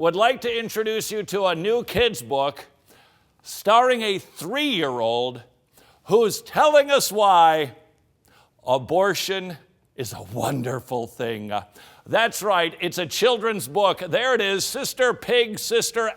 would like to introduce you to a new kids' book starring a 3-year-old who's telling us why abortion is a wonderful thing. That's right, it's a children's book. There it is, Sister Pig, Sister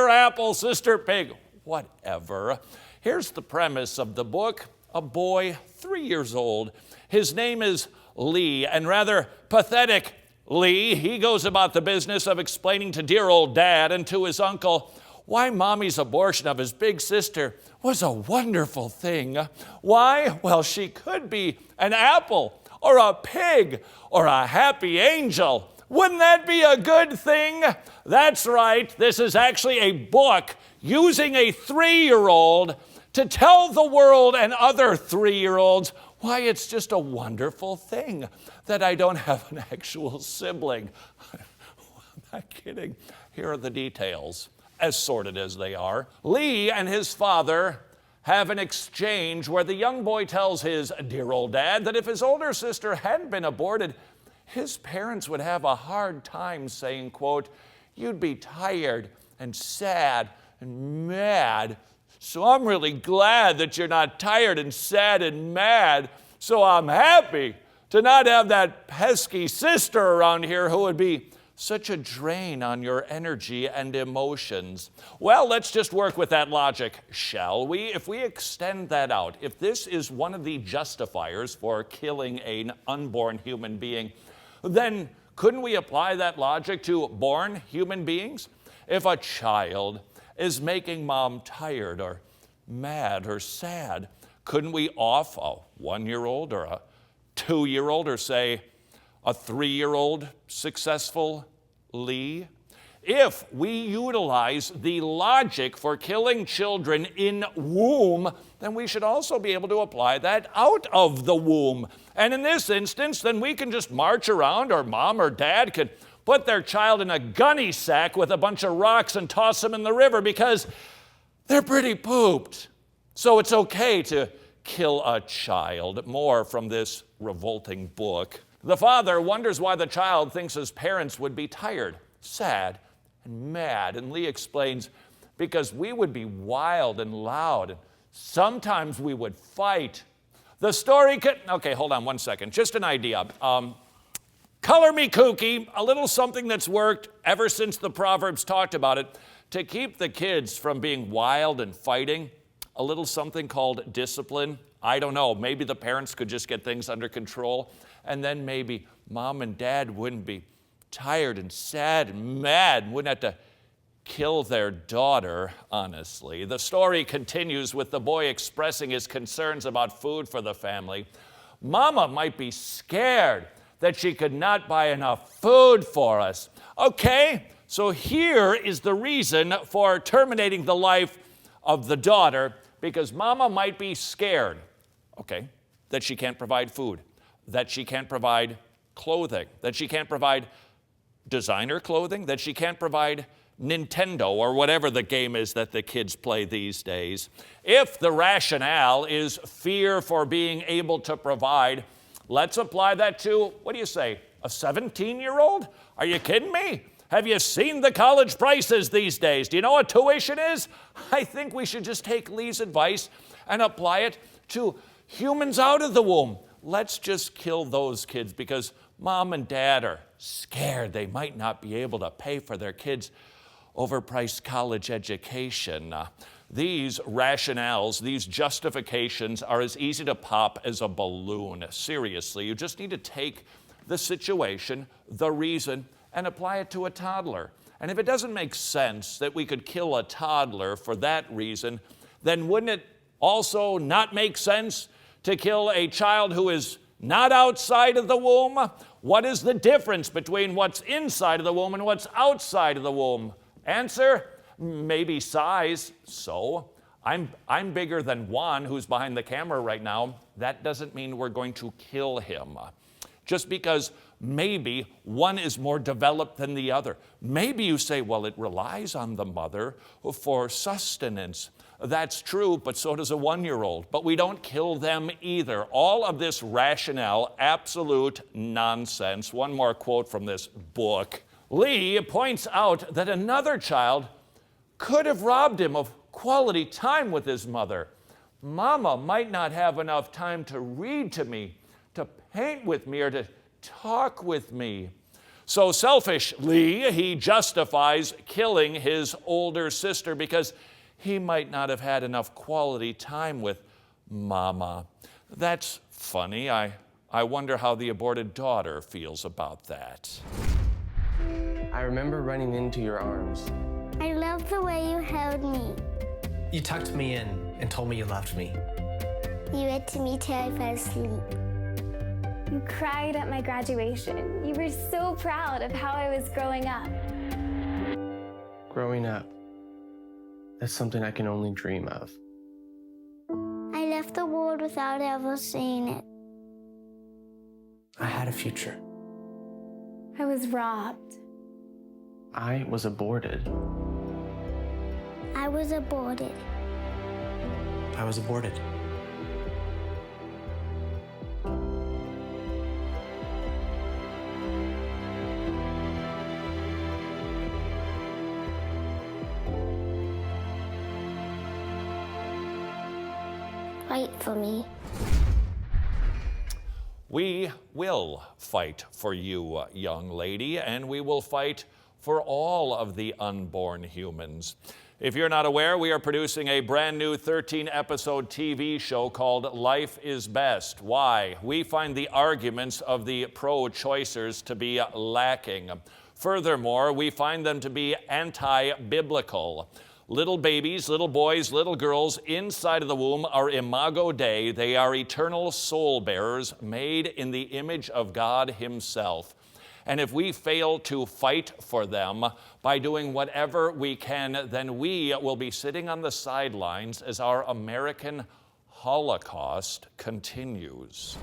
Apple, Sister Pig, whatever. Here's the premise of the book. A boy, 3 years old. His name is Lee, and rather pathetic Lee, he goes about the business of explaining to dear old Dad and to his uncle why Mommy's abortion of his big sister was a wonderful thing. Why? Well, she could be an apple or a pig or a happy angel. Wouldn't that be a good thing? That's right. This is actually a book using a 3-year-old to tell the world and other 3-year-olds why it's just a wonderful thing that I don't have an actual sibling. I'm not kidding. Here are the details, as sordid as they are. Lee and his father have an exchange where the young boy tells his dear old dad that if his older sister hadn't been aborted, his parents would have a hard time saying, quote, "You'd be tired and sad and mad. So I'm really glad that you're not tired and sad and mad. So I'm happy to not have that pesky sister around here who would be such a drain on your energy and emotions." Well, let's just work with that logic, shall we? If we extend that out, if this is one of the justifiers for killing an unborn human being, then couldn't we apply that logic to born human beings? If a child is making mom tired or mad or sad, couldn't we off a 1-year-old or a 2-year-old or say a 3-year-old successful Lee? If we utilize the logic for killing children in womb, then we should also be able to apply that out of the womb. And in this instance, then we can just march around, or mom or dad could put their child in a gunny sack with a bunch of rocks and toss them in the river because they're pretty pooped. So it's okay to kill a child. More from this revolting book. The father wonders why the child thinks his parents would be tired, sad, and mad. And Lee explains, because we would be wild and loud. And sometimes we would fight. The story could... Okay, hold on one second. Just an idea. Color me kooky, a little something that's worked ever since the Proverbs talked about it, to keep the kids from being wild and fighting, a little something called discipline. I don't know, maybe the parents could just get things under control, and then maybe mom and dad wouldn't be tired and sad and mad, and wouldn't have to kill their daughter, honestly. The story continues with the boy expressing his concerns about food for the family. Mama might be scared that she could not buy enough food for us. Okay, so here is the reason for terminating the life of the daughter, because mama might be scared, okay, that she can't provide food, that she can't provide clothing, that she can't provide designer clothing, that she can't provide Nintendo or whatever the game is that the kids play these days. If the rationale is fear for being able to provide, let's apply that to, what do you say, a 17-year-old? Are you kidding me? Have you seen the college prices these days? Do you know what tuition is? I think we should just take Lee's advice and apply it to humans out of the womb. Let's just kill those kids because mom and dad are scared they might not be able to pay for their kids' overpriced college education. These rationales, these justifications are as easy to pop as a balloon. Seriously, you just need to take the situation, the reason, and apply it to a toddler. And if it doesn't make sense that we could kill a toddler for that reason, then wouldn't it also not make sense to kill a child who is not outside of the womb? What is the difference between what's inside of the womb and what's outside of the womb? Answer, maybe size. So, I'm bigger than Juan, who's behind the camera right now. That doesn't mean we're going to kill him. Just because maybe one is more developed than the other. Maybe you say, well, it relies on the mother for sustenance. That's true, but so does a 1-year-old. But we don't kill them either. All of this rationale, absolute nonsense. One more quote from this book. Lee points out that another child could have robbed him of quality time with his mother. Mama might not have enough time to read to me, to paint with me, or to talk with me. So selfishly, he justifies killing his older sister because he might not have had enough quality time with Mama. That's funny. I wonder how the aborted daughter feels about that. I remember running into your arms. I love the way you held me. You tucked me in and told me you loved me. You read to me till I fell asleep. You cried at my graduation. You were so proud of how I was growing up. Growing up, that's something I can only dream of. I left the world without ever seeing it. I had a future. I was robbed. I was aborted. I was aborted. I was aborted. Fight for me. We will fight for you, young lady, and we will fight for all of the unborn humans. If you're not aware, we are producing a brand new 13-episode TV show called Life is Best. Why? We find the arguments of the pro-choicers to be lacking. Furthermore, we find them to be anti-biblical. Little babies, little boys, little girls inside of the womb are imago Dei. They are eternal soul bearers made in the image of God Himself. And if we fail to fight for them by doing whatever we can, then we will be sitting on the sidelines as our American Holocaust continues.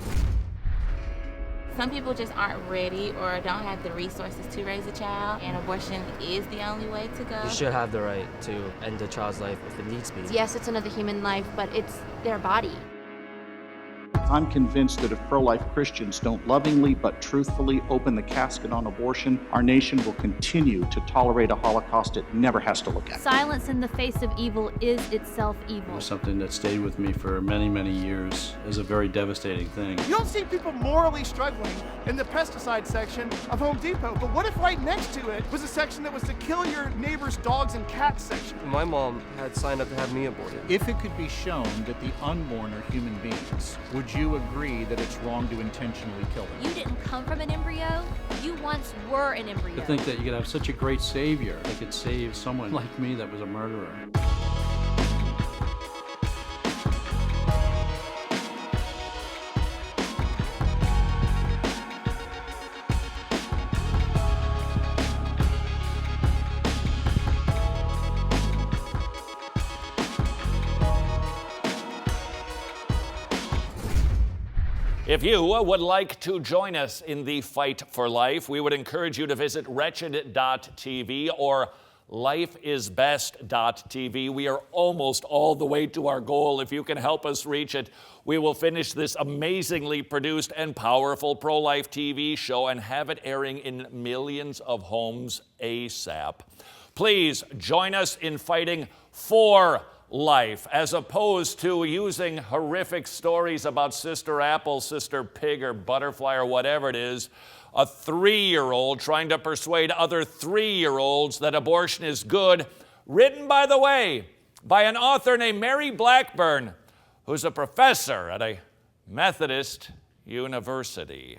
Some people just aren't ready or don't have the resources to raise a child, and abortion is the only way to go. You should have the right to end a child's life if it needs be. Yes, it's another human life, but it's their body. I'm convinced that if pro-life Christians don't lovingly but truthfully open the casket on abortion, our nation will continue to tolerate a Holocaust it never has to look at. Silence in the face of evil is itself evil. Something that stayed with me for many, many years is a very devastating thing. You don't see people morally struggling in the pesticide section of Home Depot, but what if right next to it was a section that was to kill your neighbor's dogs and cats section? My mom had signed up to have me aborted. If it could be shown that the unborn are human beings, would you agree that it's wrong to intentionally kill them? You didn't come from an embryo. You once were an embryo. To think that you could have such a great savior that could save someone like me that was a murderer. If you would like to join us in the fight for life, we would encourage you to visit Wretched.tv or LifeIsBest.tv. We are almost all the way to our goal. If you can help us reach it, we will finish this amazingly produced and powerful pro-life TV show and have it airing in millions of homes ASAP. Please join us in fighting for life, as opposed to using horrific stories about Sister Apple, Sister Pig, or Butterfly, or whatever it is, a 3-year-old trying to persuade other 3-year-olds that abortion is good, written, by the way, by an author named Mary Blackburn, who's a professor at a Methodist university.